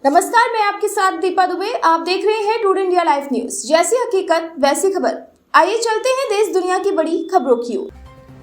नमस्कार, मैं आपके साथ दीपा दुबे। आप देख रहे हैं टुडे इंडिया लाइव न्यूज। जैसी हकीकत वैसी खबर। आइए चलते हैं देश दुनिया की बड़ी खबरों की ओर।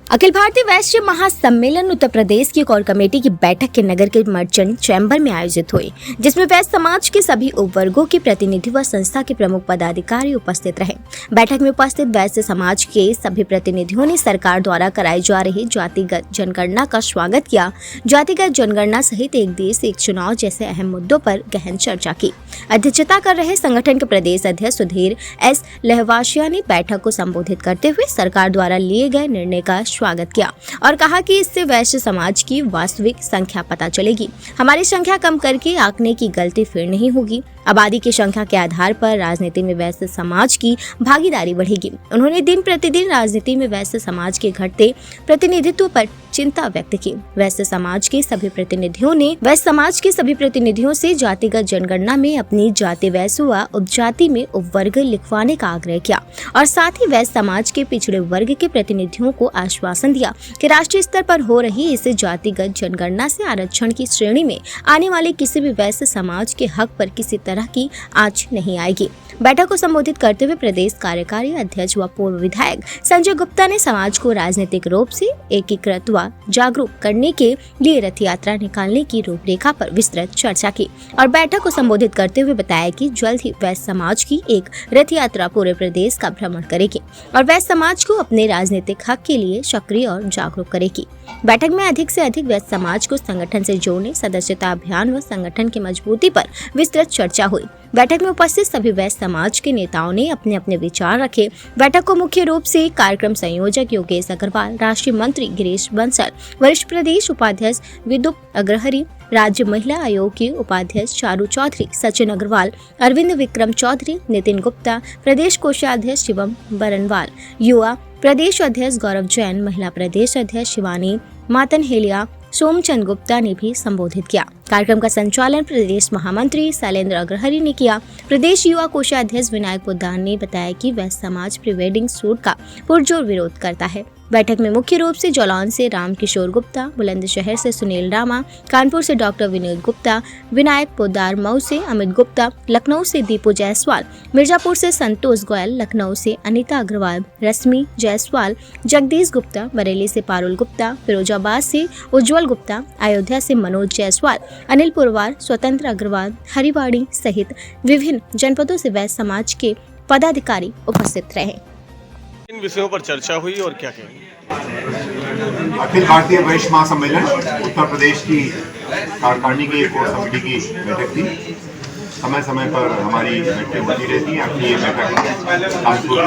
अखिल भारतीय वैश्य महासम्मेलन उत्तर प्रदेश की कोर कमेटी की बैठक के नगर के मर्चेंट चैम्बर में आयोजित हुई, जिसमें वैश्य समाज के सभी उपवर्गों के प्रतिनिधि व संस्था के प्रमुख पदाधिकारी उपस्थित रहे। बैठक में उपस्थित वैश्य समाज के सभी प्रतिनिधियों ने सरकार द्वारा कराई जा रही जातिगत जनगणना का स्वागत किया। जातिगत जनगणना सहित एक देश एक चुनाव जैसे अहम मुद्दों पर गहन चर्चा की। अध्यक्षता कर रहे संगठन के प्रदेश अध्यक्ष सुधीर एस लहवाशिया ने बैठक को संबोधित करते हुए सरकार द्वारा लिए गए निर्णय का स्वागत किया और कहा कि इससे वैश्य समाज की वास्तविक संख्या पता चलेगी। हमारी संख्या कम करके आंकने की गलती फिर नहीं होगी। आबादी की संख्या के आधार पर राजनीति में वैश्य समाज की भागीदारी बढ़ेगी। उन्होंने दिन प्रतिदिन राजनीति में वैश्य समाज के घटते प्रतिनिधित्व पर चिंता व्यक्त की। वैश्य समाज के सभी प्रतिनिधियों से जातिगत जनगणना में अपनी जाति वैश्य व उपजाति में उपवर्ग लिखवाने का आग्रह किया और साथ ही वैश्य समाज के पिछड़े वर्ग के प्रतिनिधियों को आश्वासन दिया कि राष्ट्रीय स्तर पर हो रही इस जातिगत जनगणना से आरक्षण की श्रेणी में आने वाले किसी भी वैश्य समाज के हक पर किसी तरह की आंच नहीं आएगी। बैठक को संबोधित करते हुए प्रदेश कार्यकारी अध्यक्ष व पूर्व विधायक संजय गुप्ता ने समाज को राजनीतिक रूप से एकीकृत व जागरूक करने के लिए रथ यात्रा निकालने की रूपरेखा पर विस्तृत चर्चा की और बैठक को संबोधित करते हुए बताया कि जल्द ही वैश्य समाज की एक रथ यात्रा पूरे प्रदेश का भ्रमण करेगी और वैश्य समाज को अपने राजनीतिक हक के लिए सक्रिय और जागरूक करेगी। बैठक में अधिक से अधिक वैश्य समाज को संगठन से जोड़ने, सदस्यता अभियान व संगठन की मजबूती पर विस्तृत चर्चा हुई। बैठक में उपस्थित सभी वैश्य समाज के नेताओं ने अपने अपने विचार रखे। बैठक को मुख्य रूप से कार्यक्रम संयोजक योगेश अग्रवाल, राष्ट्रीय मंत्री गिरीश बंसल, वरिष्ठ प्रदेश उपाध्यक्ष विदुप अग्रहरी, राज्य महिला आयोग के उपाध्यक्ष चारू चौधरी, सचिन अग्रवाल, अरविंद विक्रम चौधरी, नितिन गुप्ता, प्रदेश कोषाध्यक्ष शिवम बरनवाल, युवा प्रदेश अध्यक्ष गौरव जैन, महिला प्रदेश अध्यक्ष शिवानी मातनहेलिया, सोमचंद गुप्ता ने भी संबोधित किया। कार्यक्रम का संचालन प्रदेश महामंत्री शैलेंद्र अग्रहरी ने किया। प्रदेश युवा कोषाध्यक्ष विनायक पोद्दार ने बताया कि वैश्य समाज प्री वेडिंग सूट का पुरजोर विरोध करता है। बैठक में मुख्य रूप से जलौन से राम किशोर गुप्ता, बुलंदशहर से सुनील रामा, कानपुर से डॉक्टर विनोद गुप्ता, विनायक पोद्दार मऊ से अमित गुप्ता, लखनऊ से दीपू जायसवाल, मिर्जापुर से संतोष गोयल, लखनऊ से अनीता अग्रवाल, रश्मि जायसवाल, जगदीश गुप्ता, बरेली से पारुल गुप्ता, फिरोजाबाद से उज्जवल गुप्ता, अयोध्या से मनोज जायसवाल, अनिल पुरवार, स्वतंत्र अग्रवाल, हरिवाड़ी सहित विभिन्न जनपदों से वैश्य समाज के पदाधिकारी उपस्थित रहे। इन विषयों पर चर्चा हुई और क्या कहेंगे? अखिल भारतीय वैश्य महासम्मेलन उत्तर प्रदेश की कार्यकारिणी की एक कोर कमेटी की बैठक थी। समय समय पर हमारी बैठकें होती रहती हैं। अपनी ये बैठक कानपुर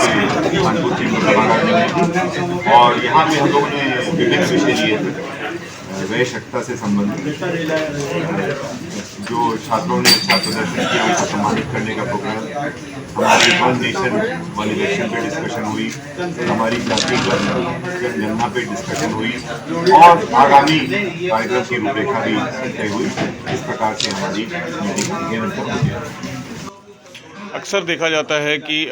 चेंबर सभागार में हुई थी और यहाँ पे हम लोगों ने विभिन्न विषय लिए थे। वैश्यता से संबंधित जो छात्रों ने अच्छा प्रदर्शन किया उनको सम्मानित करने का प्रोग्राम, हमारी वन नेशन वन इलेक्शन पे डिस्कशन हुई, हमारी जाति जनगणना पे डिस्कशन हुई और आगामी कार्यक्रम की रूपरेखा भी तय हुई। इस प्रकार से हमारी मीटिंग अक्सर देखा जाता है कि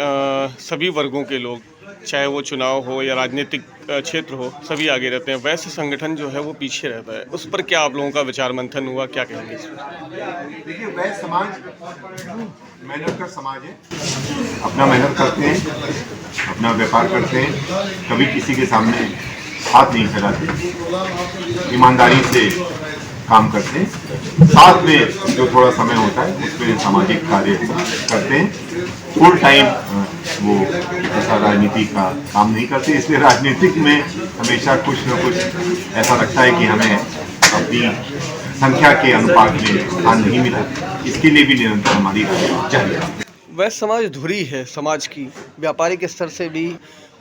सभी वर्गों के लोग, चाहे वो चुनाव हो या राजनीतिक क्षेत्र हो, सभी आगे रहते हैं। वैश्य संगठन जो है वो पीछे रहता है। उस पर क्या आप लोगों का विचार मंथन हुआ, क्या कहेंगे? देखिए, वैश्य समाज मेहनत का समाज है। अपना मेहनत करते हैं, अपना व्यापार करते हैं, कभी किसी के सामने हाथ नहीं फैलाते, ईमानदारी से काम करते हैं। साथ में जो थोड़ा समय होता है उसमें सामाजिक कार्य करते हैं। फुल टाइम वो ऐसा राजनीति का काम नहीं करते, इसलिए राजनीतिक में हमेशा कुछ न कुछ ऐसा लगता है कि हमें अपनी संख्या के अनुपात में स्थान नहीं मिला। इसके लिए भी निरंतर हमारी चाहिए। वैश्य समाज धुरी है समाज की, व्यापारिक स्तर से भी,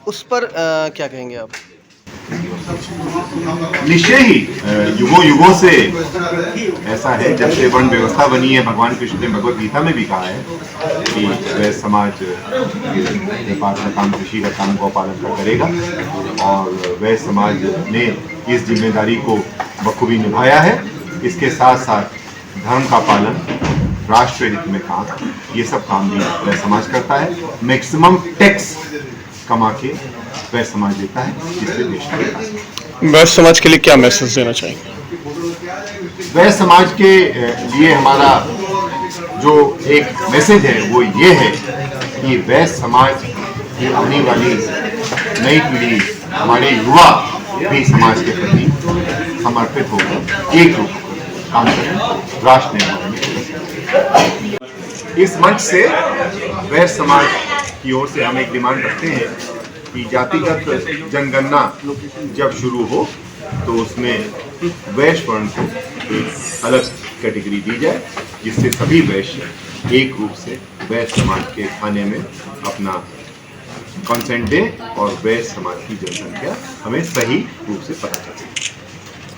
उस पर क्या कहेंगे आप? निश्चय ही युगों से ऐसा है। जब से वर्ण व्यवस्था बनी है, भगवान कृष्ण ने भगवत गीता में भी कहा है कि वैश्य समाज व्यापार का काम, कृषि का काम, गौपालन का करेगा और वैश्य समाज ने इस जिम्मेदारी को बखूबी निभाया है। इसके साथ साथ धर्म का पालन, राष्ट्र हित में काम, ये सब काम भी वैश्य समाज करता है। मैक्सिमम टैक्स कमा के वैश्य समाज देता है, जिससे देश का विकास। वैश्य समाज के लिए क्या मैसेज देना चाहेंगे? वैश्य समाज के लिए हमारा जो एक मैसेज है वो ये है कि वैश्य समाज की आने वाली नई पीढ़ी, हमारे युवा भी समाज के प्रति समर्पित होकर एक रूप होकर काम करें, राष्ट्र निर्माण में। इस मंच से वैश्य समाज की ओर से हम एक डिमांड रखते हैं कि जातिगत जनगणना जब शुरू हो तो उसमें वैश्य वर्ण को एक अलग कैटेगरी दी जाए, जिससे सभी वैश्य एक रूप से वैश्य समाज के खाने में अपना कंसेंट दें और वैश्य समाज की जनसंख्या हमें सही रूप से पता चले।